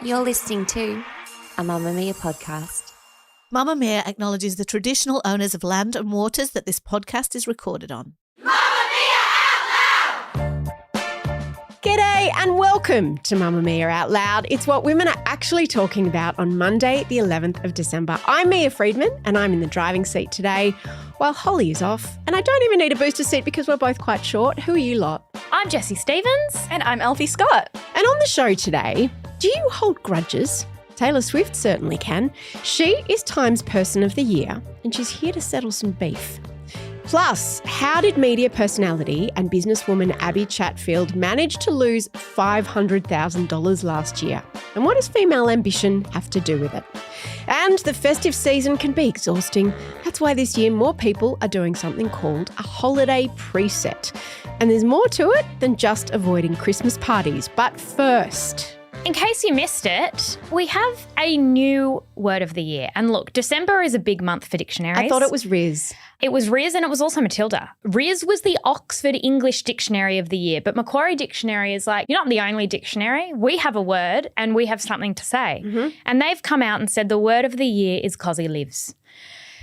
You're listening to a Mamamia podcast. Mamamia acknowledges the traditional owners of land and waters that this podcast is recorded on. G'day and welcome to Mamamia Out Loud. It's what women are actually talking about on Monday, the 11th of December. I'm Mia Freedman and I'm in the driving seat today while Holly is off. And I don't even need a booster seat because we're both quite short. Who are you lot? I'm Jessie Stevens. And I'm Elfy Scott. And on the show today, do you hold grudges? Taylor Swift certainly can. She is Time's Person of the Year and she's here to settle some beef. Plus, how did media personality and businesswoman Abbie Chatfield manage to lose $500,000 last year? And what does female ambition have to do with it? And the festive season can be exhausting. That's why this year more people are doing something called a holiday preset. And there's more to it than just avoiding Christmas parties. But first, In case you missed it, we have a new word of the year. And look, December is a big month for dictionaries. I thought it was Riz. It was Riz and it was also Matilda. Riz was the Oxford English Dictionary of the year, but Macquarie Dictionary is like, you're not the only dictionary. We have a word and we have something to say. Mm-hmm. And they've come out and said the word of the year is cosy lives.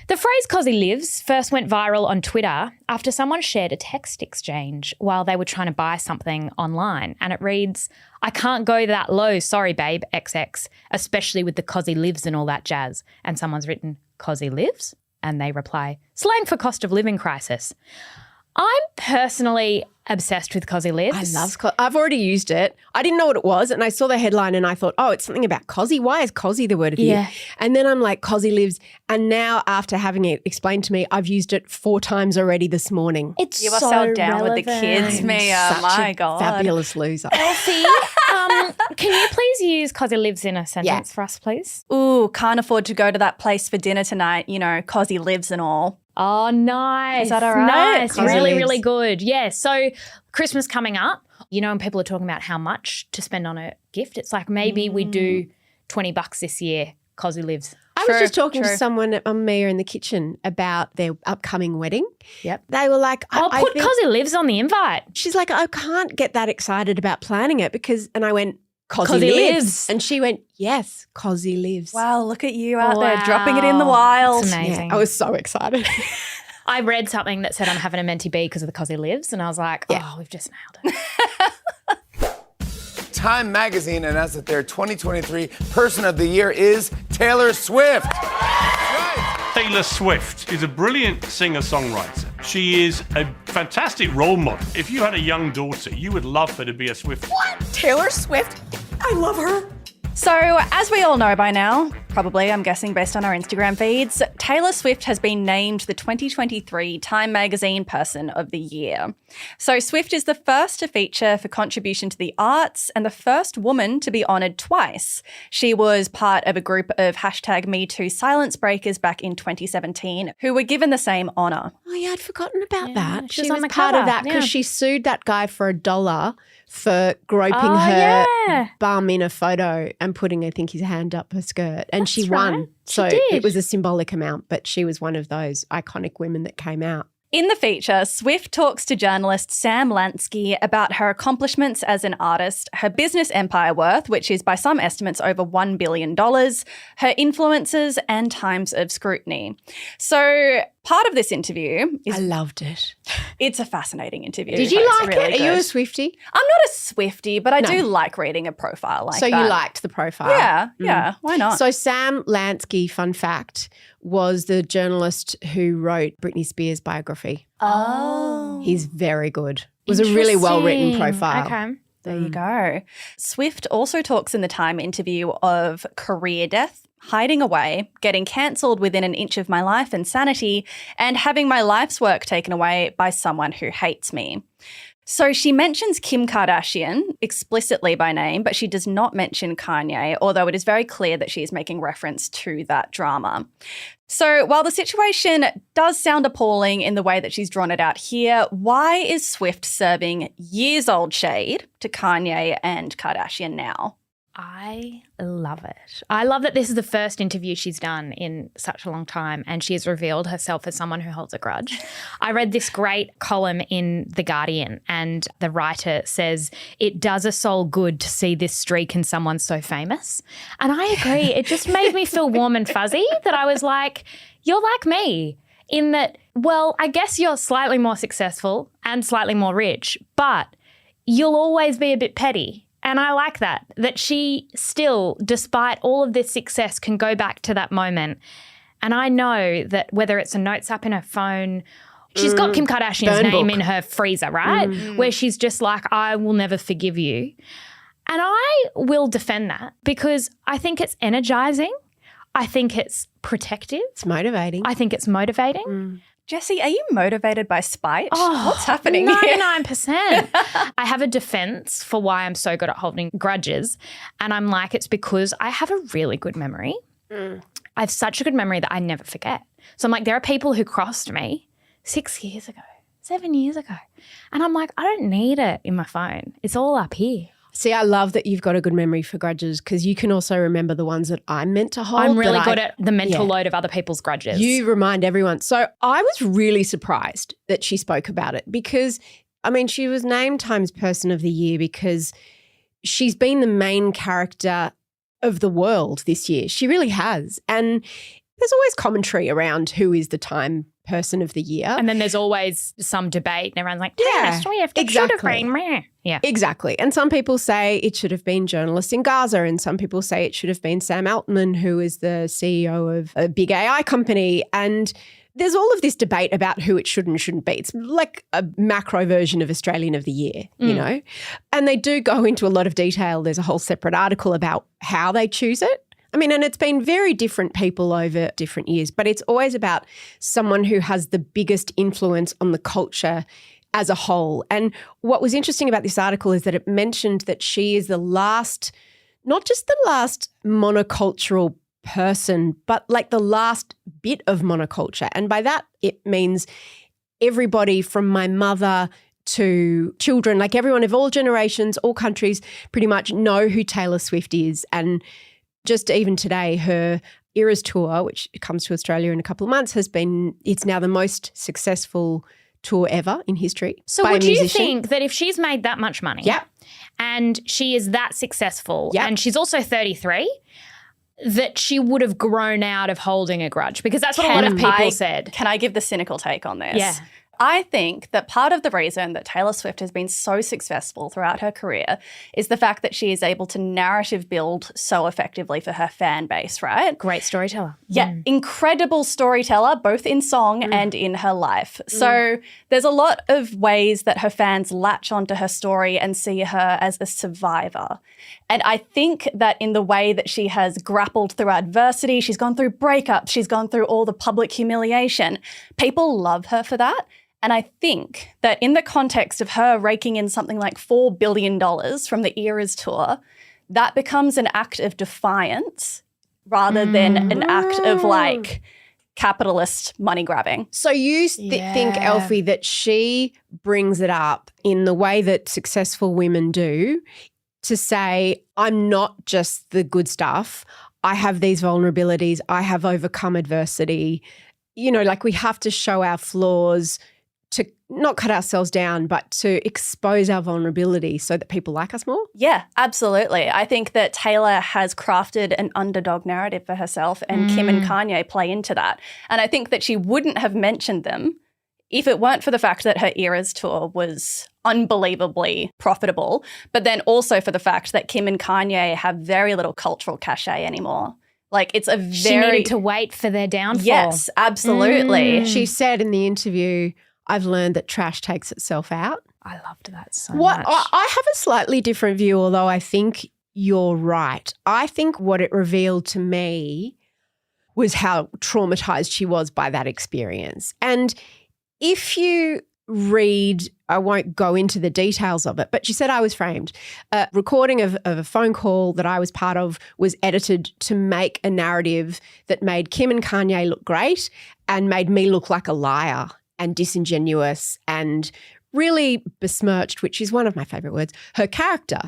The phrase cosy lives first went viral on Twitter after someone shared a text exchange while they were trying to buy something online. And it reads, I can't go that low, sorry babe, XX, especially with the cosy lives and all that jazz. And someone's written, cosy lives? And they reply, slang for cost of living crisis. I'm personally obsessed with cosy lives. I love I've already used it. I didn't know what it was and I saw the headline and I thought, oh, it's something about cosy. Why is cosy the word of the year? And then I'm like, cosy lives. And now after having it explained to me, I've used it 4 times already this morning. It's You are so down relevant. with the kids, Mia. My God. Fabulous loser. Elfy, can you please use cosy lives in a sentence for us, please? Ooh, can't afford to go to that place for dinner tonight, you know, cosy lives and all. Oh, nice. Is that all right? Nice. Cosy Really, lives. really good. Yeah. So Christmas coming up, you know, and people are talking about how much to spend on a gift. It's like maybe we do $20 this year, cosy lives. I was just talking to someone at Mamamia in the kitchen about their upcoming wedding. Yep. They were like, I'll put think, cosy lives on the invite. she's like, I can't get that excited about planning it because, and I went, cosy Cosy lives. lives. And she went, yes, cosy lives. Wow, look at you out there Wow. dropping it in the wild. It's amazing. Yeah, I was so excited. I read something that said I'm having a mentee B because of the cosy lives, and I was like, oh, we've just nailed it. Time magazine announced that their 2023 Person of the Year is Taylor Swift. Taylor Swift is a brilliant singer-songwriter. She is a fantastic role model. If you had a young daughter, you would love her to be a Swift. What? Taylor Swift? I love her. So, as we all know by now, probably, I'm guessing based on our Instagram feeds, Taylor Swift has been named the 2023 Time Magazine Person of the Year. So, Swift is the first to feature for contribution to the arts and the first woman to be honoured twice. She was part of a group of #MeToo silence breakers back in 2017 who were given the same honour. Oh, yeah, I'd forgotten about that. she was She on was the part cover, of that because yeah. she sued that guy for $1 for groping Oh, her yeah. bum in a photo and putting, I think, his hand up her skirt. And she That's won. right. She So did. it was a symbolic amount, but she was one of those iconic women that came out. In the feature, Swift talks to journalist Sam Lansky about her accomplishments as an artist, her business empire worth, which is by some estimates over $1 billion, her influences and times of scrutiny. So part of this interview is I loved it. it's a fascinating interview. Did you It's like really it? Are you a good. Swiftie? I'm not a Swiftie, but I No. do like reading a profile like So that. you liked the profile? Yeah, why not? So Sam Lansky, fun fact, was the journalist who wrote Britney Spears' biography. oh. He's very good. It was a really well-written Interesting. profile. Okay. There you go. Swift also talks in the Time interview of career death, hiding away, getting cancelled within an inch of my life and sanity, and having my life's work taken away by someone who hates me. So she mentions Kim Kardashian explicitly by name, but she does not mention Kanye, although it is very clear that she is making reference to that drama. So while the situation does sound appalling in the way that she's drawn it out here, why is Swift serving years-old shade to Kanye and Kardashian now? I love it. I love that this is the first interview she's done in such a long time and she has revealed herself as someone who holds a grudge. I read this great column in The Guardian and the writer says, it does a soul good to see this streak in someone so famous. And I agree. It just made me feel warm and fuzzy that I was like, you're like me in that, well, I guess you're slightly more successful and slightly more rich, but you'll always be a bit petty. And I like that she still, despite all of this success, can go back to that moment. And I know that whether it's a notes app in her phone, she's got Kim Kardashian's name in her freezer, right? Where she's just like, I will never forgive you. And I will defend that because I think it's energizing. I think it's protective. It's motivating. I think it's motivating. Jessie, are you motivated by spite? Oh, what's happening here? 99%. I have a defense for why I'm so good at holding grudges. And I'm like, it's because I have a really good memory. I have such a good memory that I never forget. So I'm like, there are people who crossed me 6 years ago, 7 years ago. And I'm like, I don't need it in my phone. It's all up here. See, I love that you've got a good memory for grudges because you can also remember the ones that I'm meant to hold. I'm really good at the mental load of other people's grudges. You remind everyone. So I was really surprised that she spoke about it because, I mean, she was named Times Person of the Year because she's been the main character of the world this year. She really has. And there's always commentary around who is the Time Person of the Year. And then there's always some debate and everyone's like, Taylor Swift, it should have been meh. Yeah. Exactly. And some people say it should have been journalists in Gaza and some people say it should have been Sam Altman, who is the CEO of a big AI company. And there's all of this debate about who it should and shouldn't be. It's like a macro version of Australian of the Year, you know. And they do go into a lot of detail. There's a whole separate article about how they choose it. I mean, and it's been very different people over different years, but it's always about someone who has the biggest influence on the culture as a whole. And what was interesting about this article is that it mentioned that she is the last, not just the last monocultural person, but like the last bit of monoculture. And by that, it means everybody from my mother to children, like everyone of all generations, all countries pretty much know who Taylor Swift is. And just even today, her Eras tour, which comes to Australia in a couple of months, it's now the most successful tour ever in history. So would you think that if she's made that much money and she is that successful and she's also 33, that she would have grown out of holding a grudge? Because that's what a lot of people said. Can I give the cynical take on this? Yeah. I think that part of the reason that Taylor Swift has been so successful throughout her career is the fact that she is able to narrative build so effectively for her fan base, right? Great storyteller. Yeah, incredible storyteller, both in song and in her life. So there's a lot of ways that her fans latch onto her story and see her as a survivor. And I think that in the way that she has grappled through adversity, she's gone through breakups, she's gone through all the public humiliation, people love her for that. And I think that in the context of her raking in something like $4 billion from the Eras tour, that becomes an act of defiance rather than an act of like capitalist money grabbing. So you think, Elfy, that she brings it up in the way that successful women do to say, I'm not just the good stuff. I have these vulnerabilities. I have overcome adversity. You know, like we have to show our flaws to not cut ourselves down, but to expose our vulnerability so that people like us more? Yeah, absolutely. I think that Taylor has crafted an underdog narrative for herself and Kim and Kanye play into that. And I think that she wouldn't have mentioned them if it weren't for the fact that her Eras tour was unbelievably profitable, but then also for the fact that Kim and Kanye have very little cultural cachet anymore. Like it's a very— She needed to wait for their downfall. Yes, absolutely. She said in the interview, I've learned that trash takes itself out. I loved that so much. I have a slightly different view, although I think you're right. I think what it revealed to me was how traumatized she was by that experience. And if you read, I won't go into the details of it, but she said I was framed. A recording of a phone call that I was part of was edited to make a narrative that made Kim and Kanye look great and made me look like a liar and disingenuous and really besmirched, which is one of my favourite words, her character.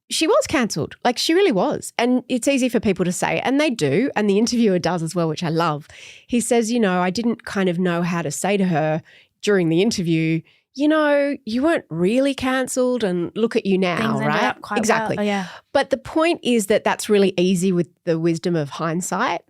she was cancelled. Like, she really was. And it's easy for people to say, and they do, and the interviewer does as well, which I love. He says, I didn't kind of know how to say to her during the interview, you weren't really cancelled and look at you now, Things ended right? up quite Exactly. well. Yeah. But the point is that that's really easy with the wisdom of hindsight.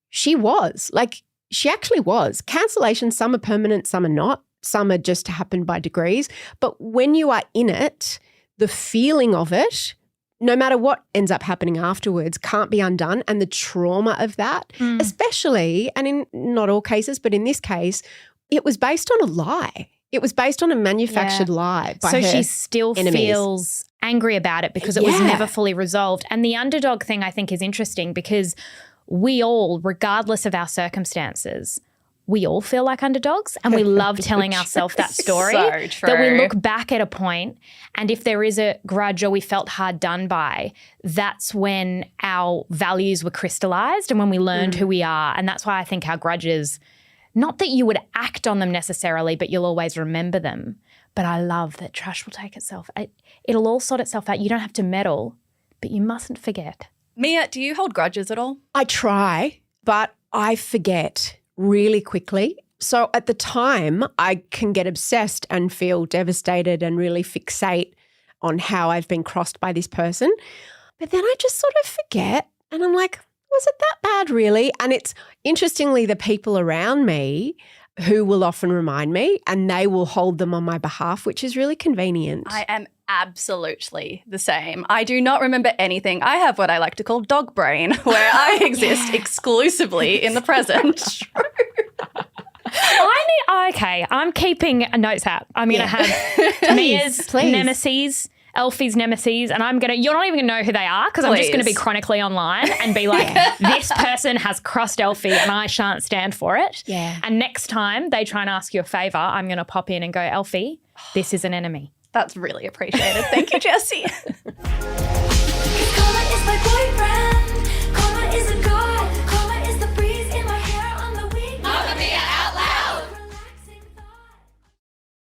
She was. Like, she actually was. Cancellations, some are permanent, some are not. Some are just happened by degrees. But when you are in it, the feeling of it, no matter what ends up happening afterwards, can't be undone. And the trauma of that, especially, and in not all cases, but in this case, it was based on a lie. It was based on a manufactured lie by her So she still enemies. feels angry about it because it was never fully resolved. And the underdog thing I think is interesting because we all, regardless of our circumstances, we all feel like underdogs and we love telling ourselves that story. So true. That we look back at a point and if there is a grudge or we felt hard done by, that's when our values were crystallized and when we learned who we are. And that's why I think our grudges, not that you would act on them necessarily, but you'll always remember them. But I love that trash will take itself. It'll all sort itself out. You don't have to meddle, but you mustn't forget. Mia, do you hold grudges at all? I try, but I forget really quickly. So at the time, I can get obsessed and feel devastated and really fixate on how I've been crossed by this person. But then I just sort of forget and I'm like, was it that bad really? And it's interestingly the people around me who will often remind me and they will hold them on my behalf, which is really convenient. I am absolutely the same. I do not remember anything. I have what I like to call dog brain, where I exist exclusively in the present. Okay, I'm keeping a notes app. I'm going to have Mia's nemesis, Elfie's nemesis, and you're not even going to know who they are because I'm just going to be chronically online and be like, this person has crossed Elfie and I shan't stand for it. Yeah. And next time they try and ask you a favour, I'm going to pop in and go, Elfie, this is an enemy. That's really appreciated. Thank you, Jessie. Karma is my boyfriend. Karma is a god. Karma is the breeze in my hair on the weekend. Mamamia out loud.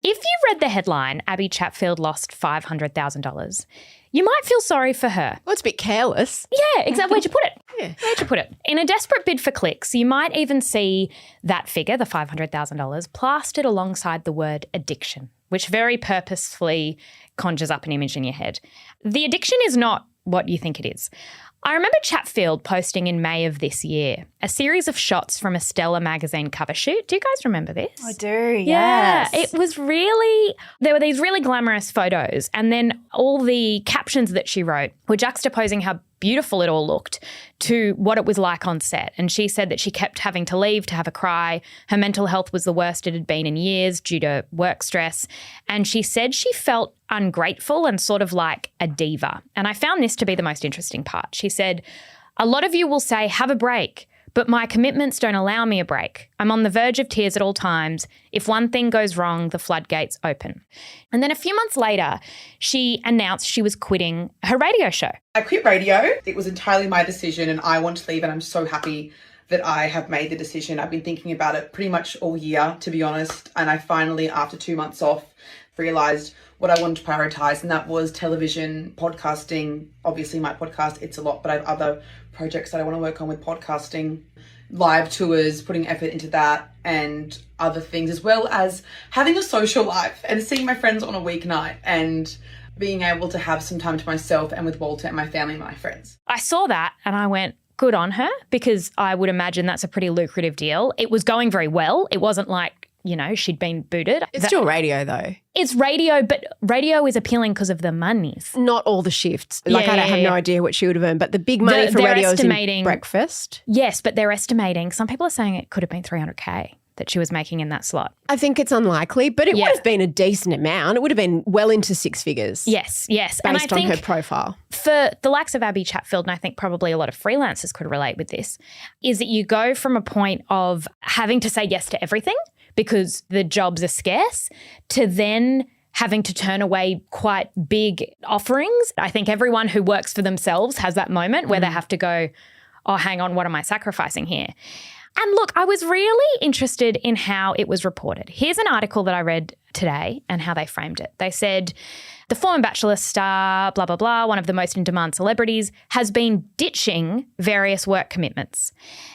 If you read the headline, Abbie Chatfield lost $500,000, you might feel sorry for her. Well, it's a bit careless. Yeah, exactly. Where'd you put it? Yeah. Where'd you put it? In a desperate bid for clicks, you might even see that figure, the $500,000, plastered alongside the word addiction, which very purposefully conjures up an image in your head. The addiction is not what you think it is. I remember Chatfield posting in May of this year a series of shots from a Stella magazine cover shoot. Do you guys remember this? I do, yes. Yeah, it was really, there were these really glamorous photos and then all the captions that she wrote were juxtaposing how beautiful it all looked to what it was like on set. And she said that she kept having to leave to have a cry. Her mental health was the worst it had been in years due to work stress. And she said she felt ungrateful and sort of like a diva. And I found this to be the most interesting part. She said, a lot of you will say, have a break. But my commitments don't allow me a break. I'm on the verge of tears at all times. If one thing goes wrong, the floodgates open. And then a few months later, she announced she was quitting her radio show. I quit radio. It was entirely my decision and I want to leave and I'm so happy that I have made the decision. I've been thinking about it pretty much all year, to be honest. And I finally, after 2 months off, realised what I wanted to prioritise, and that was television, podcasting. Obviously my podcast, It's a Lot, but I have other projects that I want to work on with podcasting, live tours, putting effort into that and other things, as well as having a social life and seeing my friends on a weeknight and being able to have some time to myself and with Walter and my family and my friends. I saw that and I went, good on her, because I would imagine that's a pretty lucrative deal. It was going very well. It wasn't like, you know, she'd been booted. It's still radio though. It's radio, but radio is appealing because of the monies. Not all the shifts. Like I have no idea what she would have earned, but the big money for radio is in breakfast. Yes, but they're estimating. Some people are saying it could have been $300K that she was making in that slot. I think it's unlikely, but it would have been a decent amount. It would have been well into six figures. Yes. Based on her profile. For the likes of Abbie Chatfield, and I think probably a lot of freelancers could relate with this, is that you go from a point of having to say yes to everything because the jobs are scarce to then having to turn away quite big offerings. I think everyone who works for themselves has that moment where they have to go, oh, hang on, what am I sacrificing here? And look, I was really interested in how it was reported. Here's an article that I read today and how they framed it. They said, the former Bachelor star, blah, blah, blah, one of the most in-demand celebrities, has been ditching various work commitments.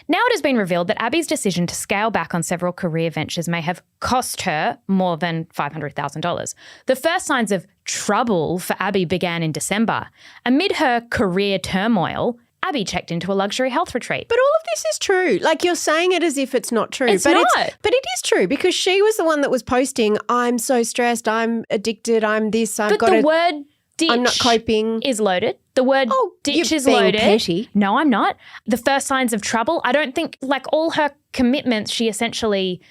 Now it has been revealed that Abbie's decision to scale back on several career ventures may have cost her more than $500,000. The first signs of trouble for Abbie began in December. Amid her career turmoil, Abbie checked into a luxury health retreat. But all of this is true. Like, you're saying it as if it's not true. It's but not. But it is true, because she was the one that was posting, I'm so stressed, I'm addicted, I'm this, But the word ditch I'm not coping. is loaded. The word ditch you're is being loaded. petty. No, I'm not. The first signs of trouble, I don't think, like, all her commitments she essentially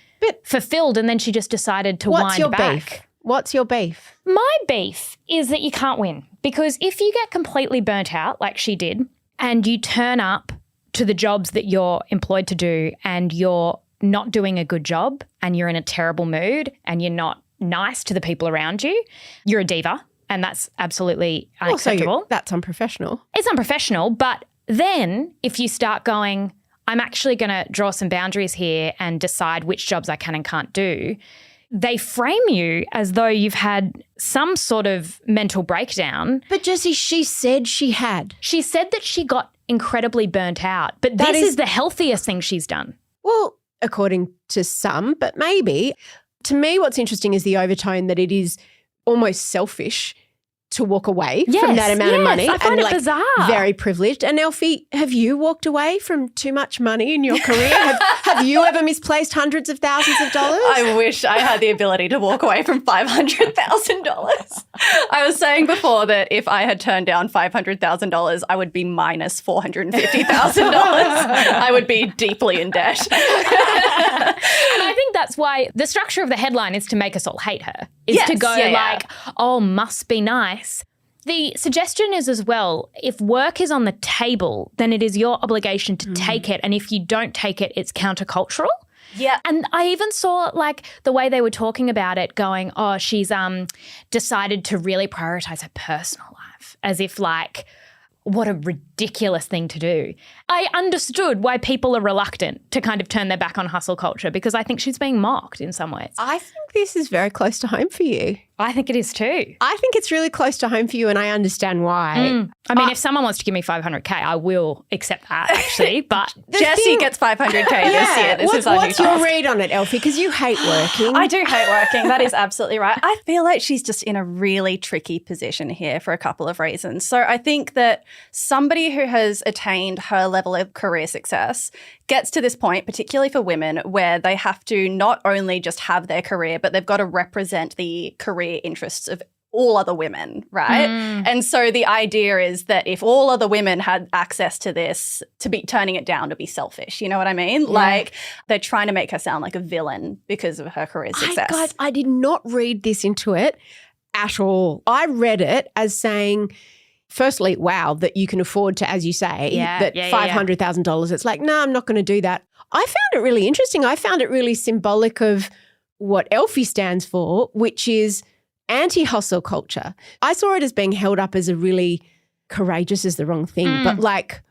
fulfilled, and then she just decided to What's your wind back. beef? What's your beef? My beef is that you can't win, because if you get completely burnt out like she did, and you turn up to the jobs that you're employed to do and you're not doing a good job and you're in a terrible mood and you're not nice to the people around you, you're a diva, and that's absolutely unacceptable. That's unprofessional. It's unprofessional, but then if you start going, I'm actually going to draw some boundaries here and decide which jobs I can and can't do, they frame you as though you've had some sort of mental breakdown. But Jessie, she said she had. She said that she got incredibly burnt out, but this is the healthiest thing she's done. Well, according to some, but maybe. To me, what's interesting is the overtone that it is almost selfish to walk away from that amount of money. I find it bizarre. Very privileged. And Elfy, have you walked away from too much money in your career? have you ever misplaced hundreds of thousands of dollars? I wish I had the ability to walk away from $500,000. I was saying before that if I had turned down $500,000, I would be minus $450,000. I would be deeply in debt. And I think that's why the structure of the headline is to make us all hate her, is to go oh, must be nice. The suggestion is as well, if work is on the table, then it is your obligation to take it. And if you don't take it, it's countercultural. Yeah. And I even saw, like, the way they were talking about it going, oh, she's decided to really prioritise her personal life, as if, like, what a ridiculous thing to do. I understood why people are reluctant to kind of turn their back on hustle culture, because I think she's being mocked in some ways. I think this is very close to home for you. I think it is too. I think it's really close to home for you, and I understand why. I mean, if someone wants to give me $500K, I will accept that, actually. But Jessie gets $500K this year. This is our new what's your task. read on it, Elfy? Because you hate working. I do hate working. That is absolutely right. I feel like she's just in a really tricky position here for a couple of reasons. So I think that somebody who has attained her level of career success gets to this point, particularly for women, where they have to not only just have their career, but they've got to represent the career interests of all other women, right? And so the idea is that if all other women had access to this, to be turning it down to be selfish, you know what I mean? Yeah. Like, they're trying to make her sound like a villain because of her career success. Guys, I did not read this into it at all. I read it as saying, firstly, wow, that you can afford to, as you say, $500,000. It's like, no, I'm not going to do that. I found it really interesting. I found it really symbolic of what Elfy stands for, which is anti-hustle culture. I saw it as being held up as a really courageous is the wrong thing, but like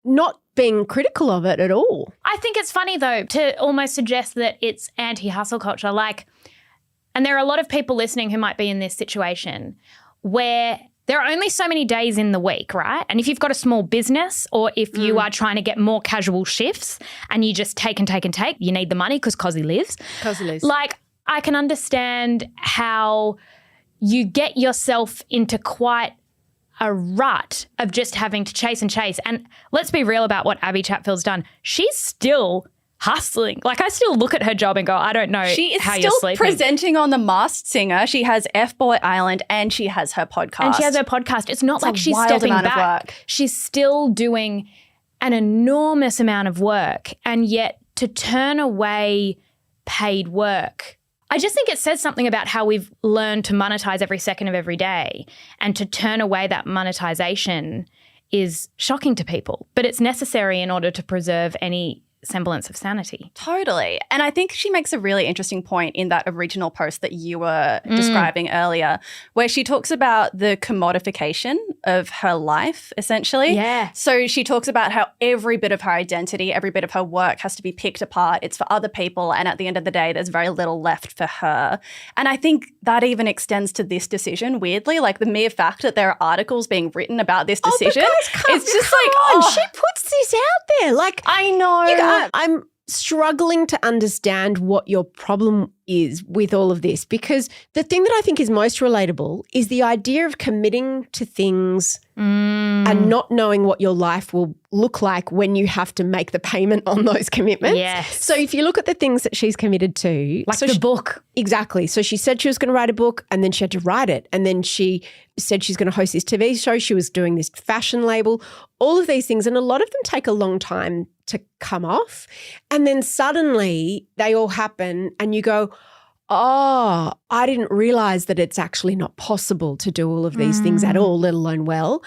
not being critical of it at all. I think it's funny, though, to almost suggest that it's anti-hustle culture. Like, and there are a lot of people listening who might be in this situation where there are only so many days in the week, right? And if you've got a small business, or if you are trying to get more casual shifts and you just take and take and take, you need the money because Cozzy lives. Cozzy lives. Like, I can understand how you get yourself into quite a rut of just having to chase and chase. And let's be real about what Abbie Chatfield's done. She's still hustling. Like, I still look at her job and go, I don't know she is how you're still sleeping. presenting on The Masked Singer. She has F-Boy Island and she has her podcast. And she has her podcast. It's not like she's wild stepping amount of back. work. She's still doing an enormous amount of work, and yet to turn away paid work, I just think it says something about how we've learned to monetize every second of every day, and to turn away that monetization is shocking to people. But it's necessary in order to preserve any semblance of sanity. Totally. And I think she makes a really interesting point in that original post that you were describing earlier, where she talks about the commodification of her life, essentially. Yeah. So she talks about how every bit of her identity, every bit of her work has to be picked apart. It's for other people. And at the end of the day, there's very little left for her. And I think that even extends to this decision, weirdly. Like the mere fact that there are articles being written about this decision. It's just like, she puts this out there. Like, I know. I'm struggling to understand what your problem is with all of this, because the thing that I think is most relatable is the idea of committing to things and not knowing what your life will look like when you have to make the payment on those commitments. Yes. So if you look at the things that she's committed to. Like the book. Exactly. So she said she was going to write a book and then she had to write it. And then she said she's going to host this TV show. She was doing this fashion label, all of these things. And a lot of them take a long time to come off. And then suddenly they all happen and you go, oh, I didn't realize that it's actually not possible to do all of these things at all, let alone well.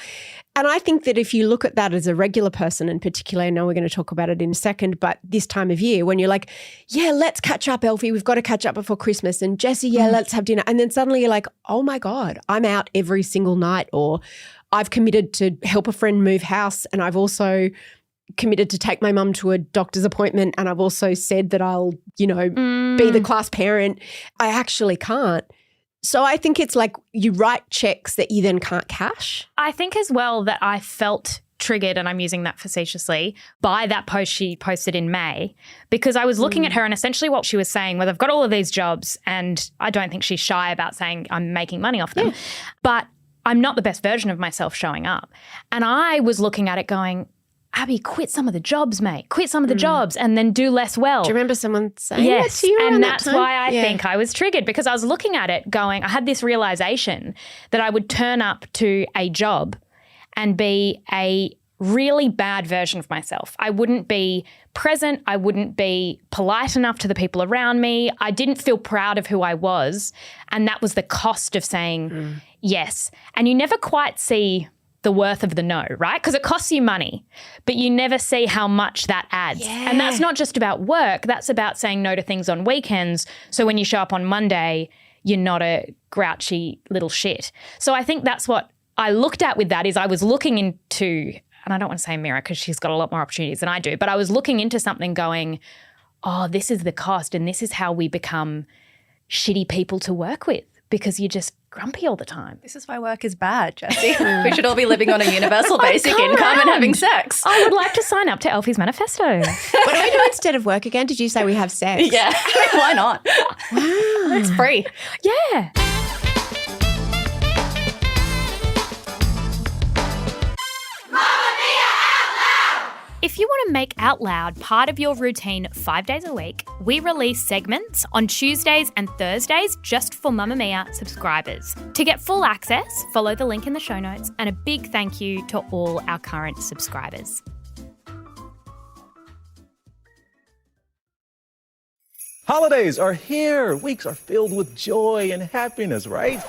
And I think that if you look at that as a regular person, and particularly, I know we're going to talk about it in a second, but this time of year when you're like, yeah, let's catch up, Elfy. We've got to catch up before Christmas. And Jessie, yeah, let's have dinner. And then suddenly you're like, oh my God, I'm out every single night, or I've committed to help a friend move house, and I've also committed to take my mum to a doctor's appointment, and I've also said that I'll, be the class parent. I actually can't. So I think it's like you write checks that you then can't cash. I think as well that I felt triggered, and I'm using that facetiously, by that post she posted in May, because I was looking at her and essentially what she was saying was, I've got all of these jobs, and I don't think she's shy about saying I'm making money off them, but I'm not the best version of myself showing up. And I was looking at it going, Abbie, quit some of the jobs, mate. Quit some of the jobs and then do less well. Do you remember someone saying that to you around and that that's time? why I think I was triggered, because I was looking at it going, I had this realization that I would turn up to a job and be a really bad version of myself. I wouldn't be present. I wouldn't be polite enough to the people around me. I didn't feel proud of who I was. And that was the cost of saying yes. And you never quite see the worth of the no, right? Because it costs you money, but you never see how much that adds. Yeah. And that's not just about work. That's about saying no to things on weekends. So when you show up on Monday, you're not a grouchy little shit. So I think that's what I looked at with that, is I was looking into, and I don't want to say Mira because she's got a lot more opportunities than I do, but I was looking into something going, oh, this is the cost, and this is how we become shitty people to work with, because you're just grumpy all the time. This is why work is bad, Jessie. We should all be living on a universal basic income and having sex. I would like to sign up to Elfy's manifesto. What do we do instead of work again? Did you say we have sex? Yeah, why not? Wow. It's free. Yeah. If you want to make Out Loud part of your routine 5 days a week, we release segments on Tuesdays and Thursdays just for Mamamia subscribers. To get full access, follow the link in the show notes, and a big thank you to all our current subscribers. Holidays are here. Weeks are filled with joy and happiness, right?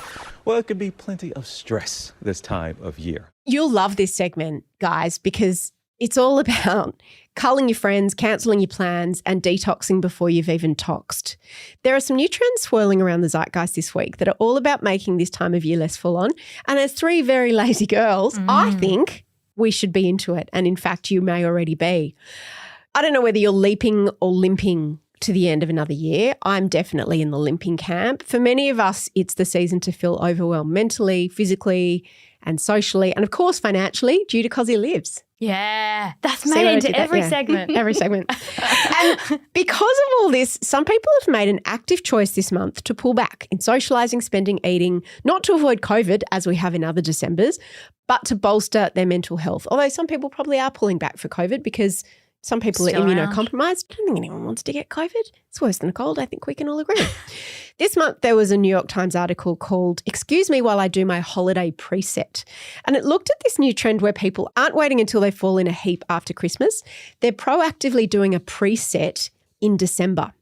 Well, it could be plenty of stress this time of year. You'll love this segment, guys, because it's all about culling your friends, cancelling your plans, and detoxing before you've even toxed. There are some new trends swirling around the zeitgeist this week that are all about making this time of year less full on. And as three very lazy girls, I think we should be into it. And in fact, you may already be. I don't know whether you're leaping or limping to the end of another year. I'm definitely in the limping camp. For many of us, it's the season to feel overwhelmed mentally, physically, and socially, and of course financially, due to 'cause he lives. Yeah, that's See made what I into did there? every Yeah. segment. Every segment. And because of all this, some people have made an active choice this month to pull back in socialising, spending, eating, not to avoid COVID as we have in other Decembers, but to bolster their mental health. Although some people probably are pulling back for COVID because some people Still are around. immunocompromised. I don't think anyone wants to get COVID. It's worse than a cold. I think we can all agree. This month, there was a New York Times article called "Excuse Me While I Do My Holiday Preset." And it looked at this new trend where people aren't waiting until they fall in a heap after Christmas. They're proactively doing a preset in December.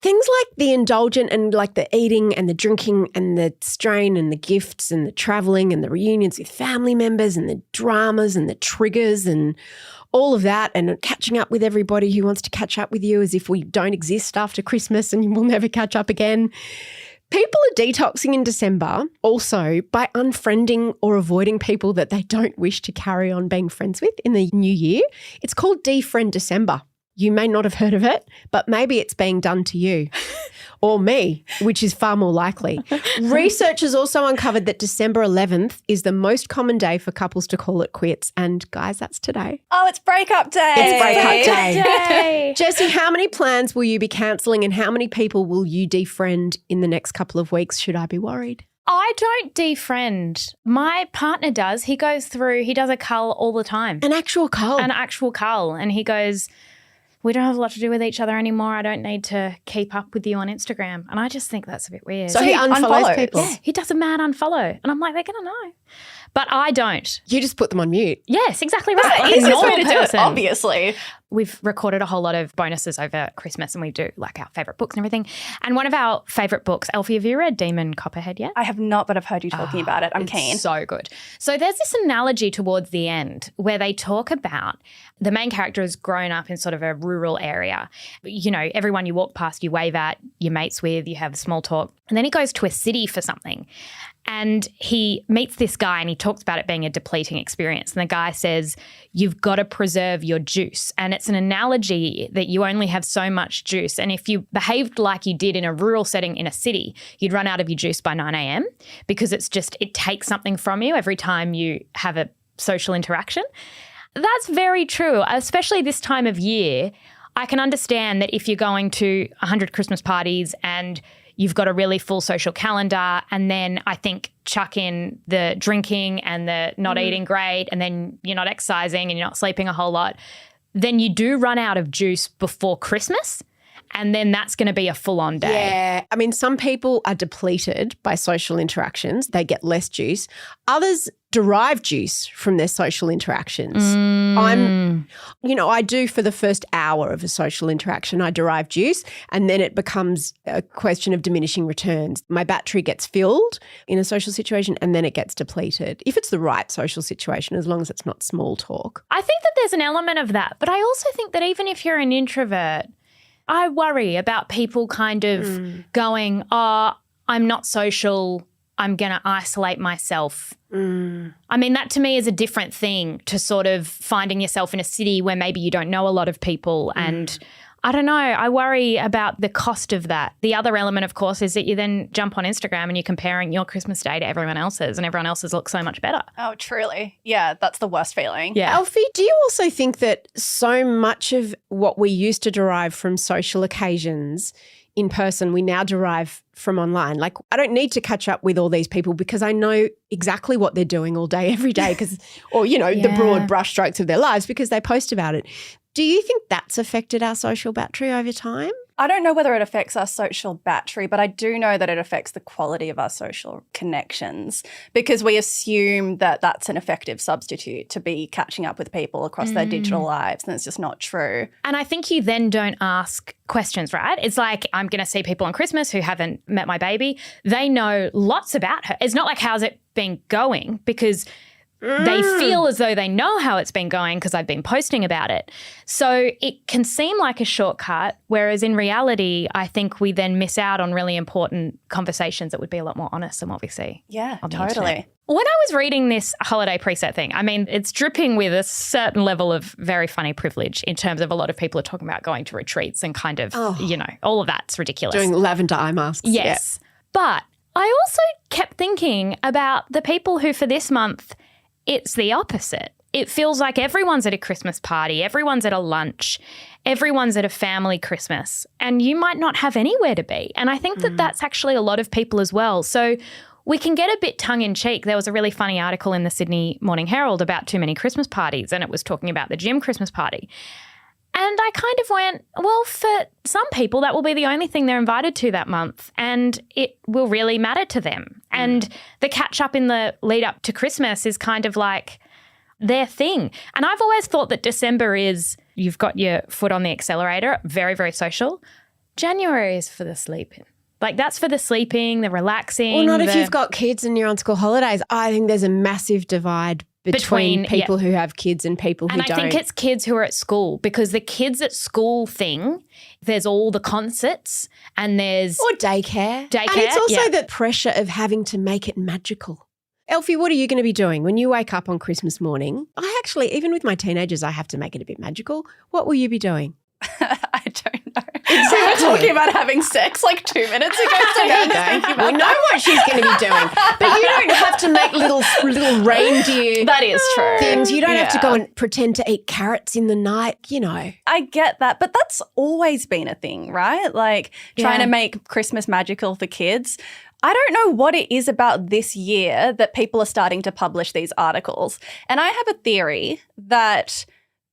Things like the indulgent and like the eating and the drinking and the strain and the gifts and the travelling and the reunions with family members and the dramas and the triggers and all of that and catching up with everybody who wants to catch up with you as if we don't exist after Christmas and we'll never catch up again. People are detoxing in December also by unfriending or avoiding people that they don't wish to carry on being friends with in the new year. It's called Defriend December. You may not have heard of it, but maybe it's being done to you or me, which is far more likely. Research has also uncovered that December 11th is the most common day for couples to call it quits. And guys, that's today. Oh, it's breakup day. It's breakup day. Jessie, how many plans will you be cancelling and how many people will you defriend in the next couple of weeks? Should I be worried? I don't defriend. My partner does. He does a cull all the time. An actual cull? An actual cull. And he goes, we don't have a lot to do with each other anymore. I don't need to keep up with you on Instagram. And I just think that's a bit weird. So he unfollows people? Yeah, he does a mad unfollow. And I'm like, they're going to know. But I don't. You just put them on mute. Yes, exactly right. That's the easiest way to do it, obviously. We've recorded a whole lot of bonuses over Christmas and we do like our favourite books and everything. And one of our favourite books, Elfy, have you read Demon Copperhead yet? I have not, but I've heard you talking about it. I'm keen. So good. So there's this analogy towards the end where they talk about the main character has grown up in sort of a rural area. You know, everyone you walk past, you wave at, your mates with, you have small talk. And then he goes to a city for something. And he meets this guy and he talks about it being a depleting experience. And the guy says, you've got to preserve your juice. And it's an analogy that you only have so much juice. And if you behaved like you did in a rural setting in a city, you'd run out of your juice by 9 a.m. because it takes something from you every time you have a social interaction. That's very true, especially this time of year. I can understand that if you're going to 100 Christmas parties and you've got a really full social calendar, and then I think chuck in the drinking and the not eating great, and then you're not exercising and you're not sleeping a whole lot, then you do run out of juice before Christmas. And then that's going to be a full-on day. Yeah. I mean, some people are depleted by social interactions. They get less juice. Others derive juice from their social interactions. I do for the first hour of a social interaction, I derive juice, and then it becomes a question of diminishing returns. My battery gets filled in a social situation and then it gets depleted. If it's the right social situation, as long as it's not small talk. I think that there's an element of that. But I also think that even if you're an introvert, I worry about people kind of going, oh, I'm not social, I'm going to isolate myself. I mean, that to me is a different thing to sort of finding yourself in a city where maybe you don't know a lot of people. And I don't know, I worry about the cost of that. The other element, of course, is that you then jump on Instagram and you're comparing your Christmas day to everyone else's, and everyone else's looks so much better. Oh, truly. Yeah, that's the worst feeling. Yeah. Elfy, do you also think that so much of what we used to derive from social occasions in person, we now derive from online? Like, I don't need to catch up with all these people because I know exactly what they're doing all day, every day, or the broad brushstrokes of their lives because they post about it. Do you think that's affected our social battery over time? I don't know whether it affects our social battery, but I do know that it affects the quality of our social connections because we assume that that's an effective substitute to be catching up with people across their digital lives, and it's just not true. And I think you then don't ask questions, right? It's like, I'm going to see people on Christmas who haven't met my baby. They know lots about her. It's not like, how's it been going? Because they feel as though they know how it's been going because I've been posting about it. So it can seem like a shortcut, whereas in reality, I think we then miss out on really important conversations that would be a lot more honest than what we see. Yeah, on the totally. internet. When I was reading this holiday preset thing, I mean, it's dripping with a certain level of very funny privilege in terms of a lot of people are talking about going to retreats and kind of, all of that's ridiculous. Doing lavender eye masks. Yes. Yeah. But I also kept thinking about the people who for this month, it's the opposite. It feels like everyone's at a Christmas party, everyone's at a lunch, everyone's at a family Christmas, and you might not have anywhere to be. And I think that that's actually a lot of people as well. So we can get a bit tongue-in-cheek. There was a really funny article in the Sydney Morning Herald about too many Christmas parties, and it was talking about the gym Christmas party. And I kind of went, well, for some people, that will be the only thing they're invited to that month, and it will really matter to them. And the catch-up in the lead-up to Christmas is kind of like their thing. And I've always thought that December is, you've got your foot on the accelerator, very, very social. January is for the sleeping. Like that's for the sleeping, the relaxing. Well, not if you've got kids and you're on school holidays. I think there's a massive divide between people who have kids and people who don't. And I think it's kids who are at school, because the kids at school thing, there's all the concerts and there's... Or daycare. And it's also the pressure of having to make it magical. Elfy, what are you going to be doing when you wake up on Christmas morning? I actually, even with my teenagers, I have to make it a bit magical. What will you be doing? I don't know. Exactly. We were talking about having sex like 2 minutes ago. So there you go. We know what she's going to be doing. But you don't have to make little reindeer that is true. things. You don't have to go and pretend to eat carrots in the night, you know. I get that. But that's always been a thing, right? Like trying to make Christmas magical for kids. I don't know what it is about this year that people are starting to publish these articles. And I have a theory that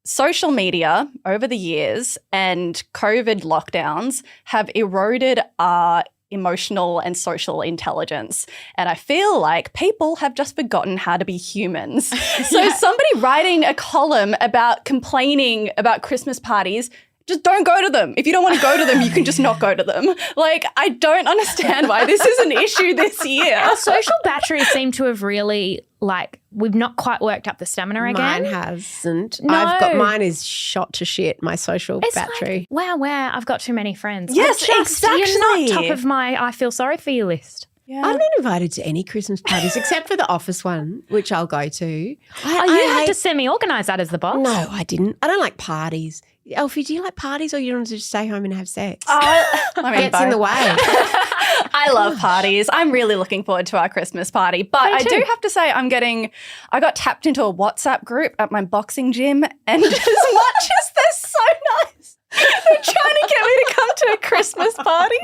social media over the years and COVID lockdowns have eroded our emotional and social intelligence. And I feel like people have just forgotten how to be humans. So somebody writing a column about complaining about Christmas parties, just don't go to them. If you don't want to go to them, you can just not go to them. Like, I don't understand why this is an issue this year. Our social batteries seem to have really, like, we've not quite worked up the stamina again. Mine hasn't. No. Mine is shot to shit, my social battery. Like, wow, I've got too many friends. Yes, exactly. You're not top of my I feel sorry for you list. Yeah. I'm not invited to any Christmas parties except for the office one, which I'll go to. You had to semi-organise that as the boss? No, I didn't. I don't like parties. Elfy, do you like parties or you want to just stay home and have sex? Gets in the way. I love parties. I'm really looking forward to our Christmas party. But I do have to say I got tapped into a WhatsApp group at my boxing gym, and as much as they're so nice, they're trying to get me to come to a Christmas party.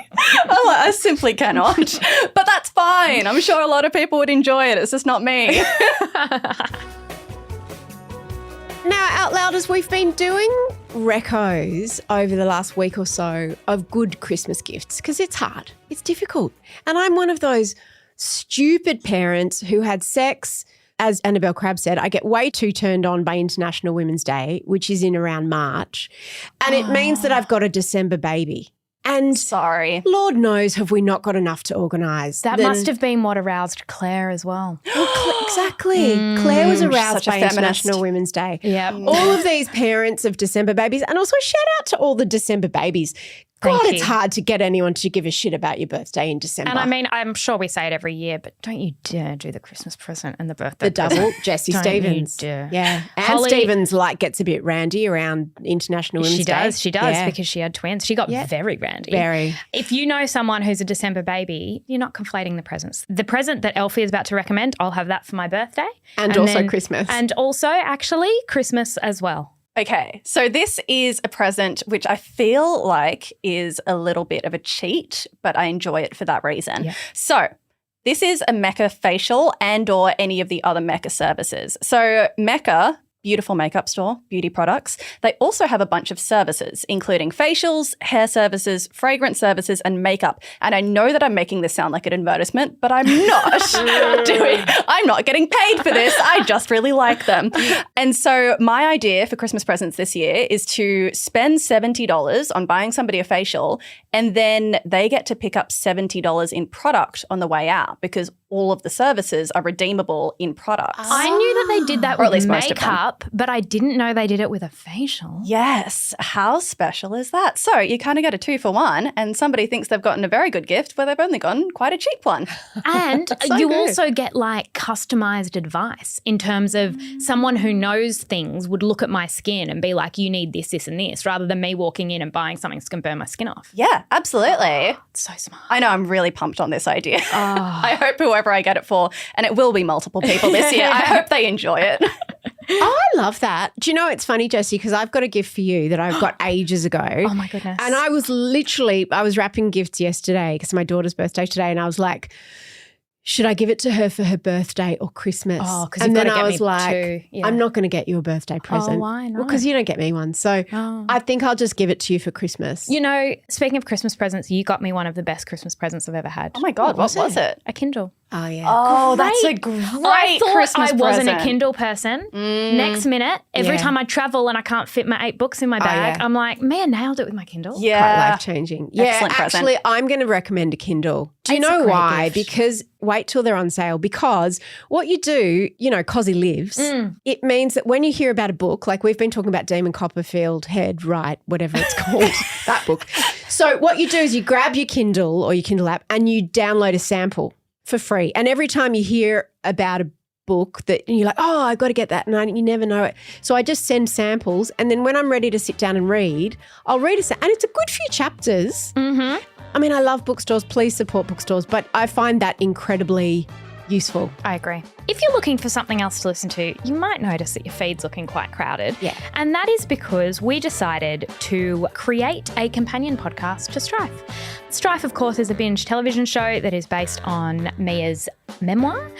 I simply cannot. But that's fine. I'm sure a lot of people would enjoy it. It's just not me. Now, Out Louders, we've been doing recos over the last week or so of good Christmas gifts because it's hard. It's difficult. And I'm one of those stupid parents who had sex. As Annabelle Crabb said, I get way too turned on by International Women's Day, which is in around March. And it means that I've got a December baby. And sorry, Lord knows have we not got enough to organise. That must have been what aroused Claire as well. Exactly. Claire was aroused by International Women's Day. Yeah. All of these parents of December babies, and also shout out to all the December babies. God, it's hard to get anyone to give a shit about your birthday in December. And I mean, I'm sure we say it every year, but don't you dare do the Christmas present and the birthday present. The double, Jessie Stevens. Dare. Yeah. Anne Stevens gets a bit randy around International Women's Day. She does, because she had twins. She got very randy. Very. If you know someone who's a December baby, you're not conflating the presents. The present that Elfy is about to recommend, I'll have that for my birthday. And also Christmas. And also, actually, Christmas as well. Okay, so this is a present which I feel like is a little bit of a cheat, but I enjoy it for that reason. Yeah. So this is a Mecca facial and or any of the other Mecca services. So Mecca, beautiful makeup store, beauty products. They also have a bunch of services, including facials, hair services, fragrance services, and makeup. And I know that I'm making this sound like an advertisement, but I'm not I'm not getting paid for this. I just really like them. And so my idea for Christmas presents this year is to spend $70 on buying somebody a facial, and then they get to pick up $70 in product on the way out, because all of the services are redeemable in products. I knew that they did that with makeup, but I didn't know they did it with a facial. Yes. How special is that? So you kind of get a 2-for-1, and somebody thinks they've gotten a very good gift where they've only gotten quite a cheap one. And you also get like customized advice in terms of someone who knows things would look at my skin and be like, you need this, this, and this, rather than me walking in and buying something that's going to burn my skin off. Yeah, absolutely. It's so smart. I know, I'm really pumped on this idea. I hope whoever I get it for, and it will be multiple people this year, I hope they enjoy it. Oh, I love that. Do you know, it's funny, Jessie, because I've got a gift for you that I got ages ago. Oh, my goodness. And I was wrapping gifts yesterday because my daughter's birthday today, and I was like, should I give it to her for her birthday or Christmas? Oh, because and you've then got to I get was me like, two. Yeah. I'm not going to get you a birthday present. Oh, why not? Well, because you don't get me one. So I think I'll just give it to you for Christmas. You know, speaking of Christmas presents, you got me one of the best Christmas presents I've ever had. Oh, my God. What was it? A Kindle. Oh, yeah. Oh, that's a Great. great I thought Christmas I wasn't present. a Kindle person. Next minute, every Yeah. time I travel and I can't fit my 8 books in my bag, yeah. I'm like, Mia nailed it with my Kindle. Quite Yeah. life-changing. Yeah, Excellent present. actually, I'm going to recommend a Kindle. Do you It's a know great why? gift. Because wait till they're on sale. Because what you do, Cosy Lives, it means that when you hear about a book, like we've been talking about Damon Copperfield, Head, Right, whatever it's called, that book. So what you do is you grab your Kindle or your Kindle app and you download a sample for free. And every time you hear about a book that and you're like, oh, I've got to get that. And you never know it. So I just send samples. And then when I'm ready to sit down and read, I'll read and it's a good few chapters. Mm-hmm. I mean, I love bookstores. Please support bookstores. But I find that incredibly useful. I agree. If you're looking for something else to listen to, you might notice that your feed's looking quite crowded. Yeah. And that is because we decided to create a companion podcast to Strife. Strife, of course, is a binge television show that is based on Mia's memoir.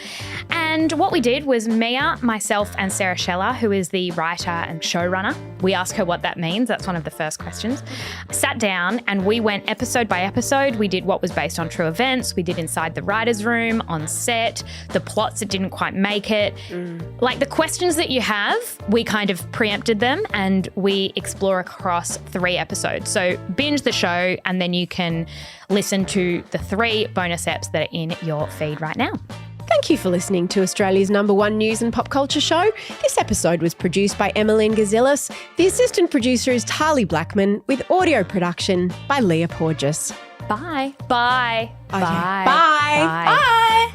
And what we did was Mia, myself, and Sarah Scheller, who is the writer and showrunner, we asked her what that means. That's one of the first questions. Sat down and we went episode by episode. We did what was based on true events. We did inside the writer's room, on set, the plots that didn't quite make it. Like the questions that you have, we kind of preempted them and we explore across 3 episodes. So binge the show and then you can listen to the 3 bonus eps that are in your feed right now. Thank you for listening to Australia's #1 news and pop culture show. This episode was produced by Emeline Gazilas. The assistant producer is Tahli Blackman, with audio production by Leah Porges. Bye. Bye. Okay. Bye. Bye. Bye.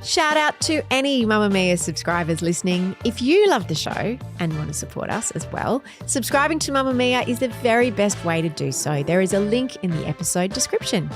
Shout out to any Mamamia subscribers listening. If you love the show and want to support us as well, subscribing to Mamamia is the very best way to do so. There is a link in the episode description.